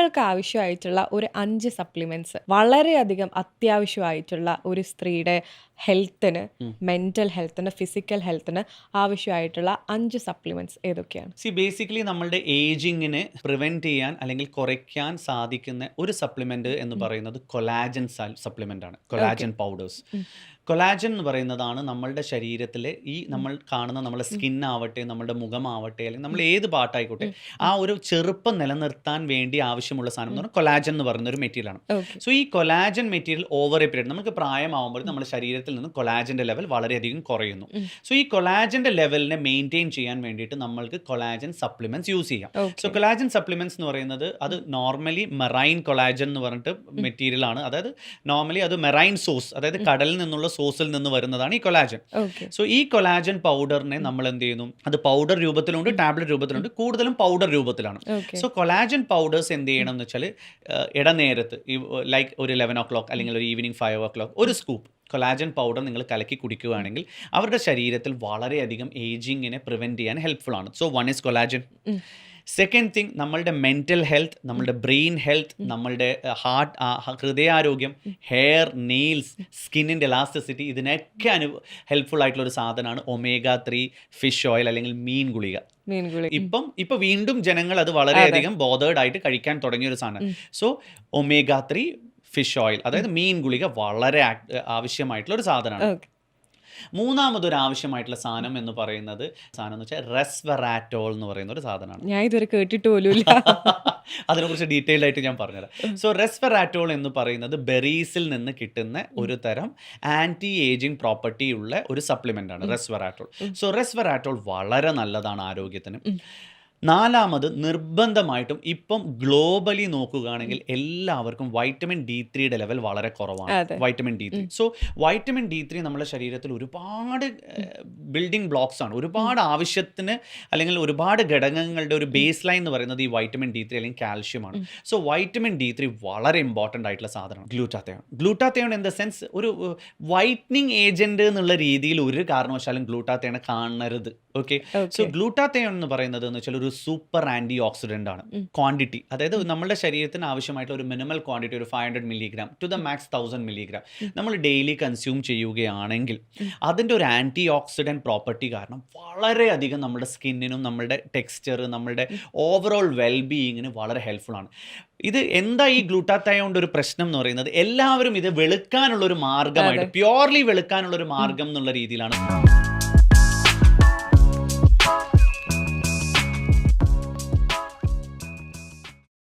സ്ത്രീകൾക്ക് ആവശ്യമായിട്ടുള്ള ഒരു 5 സപ്ലിമെന്റ്സ്, വളരെയധികം അത്യാവശ്യമായിട്ടുള്ള ഒരു സ്ത്രീയുടെ ഹെൽത്തിന്, മെന്റൽ ഹെൽത്തിന്, ഫിസിക്കൽ ഹെൽത്തിന് ആവശ്യമായിട്ടുള്ള 5 സപ്ലിമെന്റ്സ് ഏതൊക്കെയാണ്? ബേസിക്കലി നമ്മളുടെ ഏജിങ്ങിനെ പ്രിവെന്റ് ചെയ്യാൻ അല്ലെങ്കിൽ കുറയ്ക്കാൻ സാധിക്കുന്ന ഒരു സപ്ലിമെന്റ് എന്ന് പറയുന്നത് കൊലാജൻ സപ്ലിമെന്റ് ആണ്. Collagen powders. കൊലാജൻ എന്ന് പറയുന്നതാണ് നമ്മളുടെ ശരീരത്തിലെ ഈ നമ്മൾ കാണുന്ന നമ്മുടെ സ്കിൻ ആവട്ടെ, നമ്മുടെ മുഖമാവട്ടെ, അല്ലെങ്കിൽ നമ്മൾ ഏത് പാർട്ടായിക്കോട്ടെ, ആ ഒരു ചെറുപ്പം നിലനിർത്താൻ വേണ്ടി ആവശ്യമുള്ള സാധനം എന്ന് പറഞ്ഞാൽ കൊലാജൻ എന്ന് പറയുന്ന ഒരു മെറ്റീരിയൽ ആണ്. സോ ഈ collagen material over A period നമുക്ക് പ്രായമാവുമ്പോൾ നമ്മുടെ ശരീരത്തിൽ നിന്ന് കൊലാജന്റെ ലെവൽ വളരെയധികം കുറയുന്നു. സോ ഈ കൊലാജന്റെ ലെവലിനെ മെയിൻറ്റെയിൻ ചെയ്യാൻ വേണ്ടിയിട്ട് നമ്മൾക്ക് കൊലാജൻ സപ്ലിമെന്റ്സ് യൂസ് ചെയ്യാം. സോ കൊലാജൻ സപ്ലിമെന്റ്സ് എന്ന് പറയുന്നത് അത് നോർമലി മെറൈൻ കൊലാജൻ എന്ന് പറഞ്ഞിട്ട് മെറ്റീരിയൽ ആണ്. അതായത് നോർമലി അത് മെറൈൻ സോഴ്സ്, അതായത് കടലിൽ നിന്നുള്ള സോഴ്സിൽ നിന്ന് വരുന്നതാണ് ഈ കൊലാജൻ. സോ ഈ കൊലാജൻ പൗഡറിനെ നമ്മൾ എന്ത് ചെയ്യുന്നു, അത് പൗഡർ രൂപത്തിലുണ്ട്, ടാബ്ലറ്റ് രൂപത്തിലുണ്ട്, കൂടുതലും പൗഡർ രൂപത്തിലാണ്. സോ കൊലാജൻ പൗഡേഴ്സ് എന്ത് ചെയ്യണം എന്ന് വെച്ചാൽ ഇടനേരത്ത് ലൈക്ക് ഒരു 11 o'clock അല്ലെങ്കിൽ ഒരു ഈവനിങ് 5 o'clock ഒരു സ്കൂപ്പ് കൊലാജൻ പൗഡർ നിങ്ങൾ കലക്കി കുടിക്കുകയാണെങ്കിൽ അവരുടെ ശരീരത്തിൽ വളരെയധികം ഏജിങ്ങിനെ പ്രിവെൻറ്റ് ചെയ്യാൻ ഹെൽപ്ഫുൾ ആണ്. So one is collagen. Second thing, നമ്മളുടെ മെൻ്റൽ ഹെൽത്ത്, നമ്മളുടെ ബ്രെയിൻ ഹെൽത്ത്, നമ്മളുടെ ഹൃദയാരോഗ്യം, ഹെയർ, നെയിൽസ്, സ്കിന്നിൻ്റെ എലാസ്റ്റിസിറ്റി, ഇതിനൊക്കെ ഹെൽപ്ഫുൾ ആയിട്ടുള്ള ഒരു സാധനമാണ് omega-3 ഫിഷ് ഓയിൽ അല്ലെങ്കിൽ മീൻ ഗുളിക. ഇപ്പം വീണ്ടും ജനങ്ങൾ അത് വളരെയധികം ബോധേർഡ് ആയിട്ട് കഴിക്കാൻ തുടങ്ങിയ ഒരു സാധനം. സോ omega-3 ഫിഷ് ഓയിൽ, അതായത് മീൻ ഗുളിക വളരെ ആവശ്യമായിട്ടുള്ള ഒരു സാധനമാണ്. മൂന്നാമതൊരു ആവശ്യമായിട്ടുള്ള സാധനം എന്ന് പറയുന്നത് എന്ന് വെച്ചാൽ റെസ്വെറാറ്റോൾ എന്ന് പറയുന്ന ഒരു സാധനമാണ്. ഞാൻ ഇതുവരെ കേട്ടിട്ട് പോലും അതിനെക്കുറിച്ച് ഡീറ്റെയിൽഡ് ആയിട്ട് ഞാൻ പറഞ്ഞുതരാം. സോ റെസ്വെറാറ്റോൾ എന്ന് പറയുന്നത് ബെറീസിൽ നിന്ന് കിട്ടുന്ന ഒരു തരം ആൻറ്റി ഏജിങ് പ്രോപ്പർട്ടി ഉള്ള ഒരു സപ്ലിമെൻ്റ് ആണ് റെസ്വെറാറ്റോൾ. സോ റെസ്വെറാറ്റോൾ വളരെ നല്ലതാണ് ആരോഗ്യത്തിന്. നാലാമത്, നിർബന്ധമായിട്ടും ഇപ്പം ഗ്ലോബലി നോക്കുകയാണെങ്കിൽ എല്ലാവർക്കും വൈറ്റമിൻ D3 ലെവൽ വളരെ കുറവാണ്. Vitamin D3. So vitamin D3 നമ്മുടെ ശരീരത്തിൽ ഒരുപാട് ബിൽഡിംഗ് ബ്ലോക്സ് ആണ്. ഒരുപാട് ആവശ്യത്തിന് അല്ലെങ്കിൽ ഒരുപാട് ഘടകങ്ങളുടെ ഒരു ബേസ് ലൈൻ എന്ന് പറയുന്നത് ഈ വൈറ്റമിൻ D3 അല്ലെങ്കിൽ കാൽഷ്യമാണ്. സോ വൈറ്റമിൻ D3 വളരെ ഇമ്പോർട്ടൻ്റ് ആയിട്ടുള്ള സാധനമാണ്. ഗ്ലൂട്ടാത്തയോൺ ഇൻ ദ സെൻസ് ഒരു വൈറ്റനിങ് ഏജന്റ് എന്നുള്ള രീതിയിൽ ഒരു കാരണവശാലും ഗ്ലൂട്ടാത്തയോണെ കാണരുത്. ഓക്കെ. സോ ഗ്ലൂട്ടാത്തയോൺ എന്ന് പറയുന്നത് എന്ന് വെച്ചാൽ ഒരു സൂപ്പർ ആൻറ്റി ഓക്സിഡൻ്റ് ആണ്. ക്വാണ്ടിറ്റി, അതായത് നമ്മുടെ ശരീരത്തിന് ആവശ്യമായിട്ടുള്ള ഒരു മിനിമൽ ക്വാണ്ടിറ്റി ഒരു 500 milligram to the max 1000 milligram നമ്മൾ ഡെയിലി കൺസ്യൂം ചെയ്യുകയാണെങ്കിൽ അതിൻ്റെ ഒരു ആൻറ്റി ഓക്സിഡൻറ്റ് പ്രോപ്പർട്ടി കാരണം വളരെയധികം നമ്മുടെ സ്കിന്നിനും നമ്മുടെ ടെക്സ്ചർ, നമ്മുടെ ഓവറോൾ വെൽബീയിങ്ങിന് വളരെ ഹെൽപ്ഫുൾ ആണ്. ഇത് എന്താ ഈ ഗ്ലൂട്ടാത്തയോണിൻ്റെ ഒരു പ്രശ്നം എന്ന് പറയുന്നത്, എല്ലാവരും ഇത് വെളുക്കാനുള്ളൊരു മാർഗമായിട്ട്, പ്യുവർലി വെളുക്കാനുള്ളൊരു മാർഗം എന്നുള്ള രീതിയിലാണ്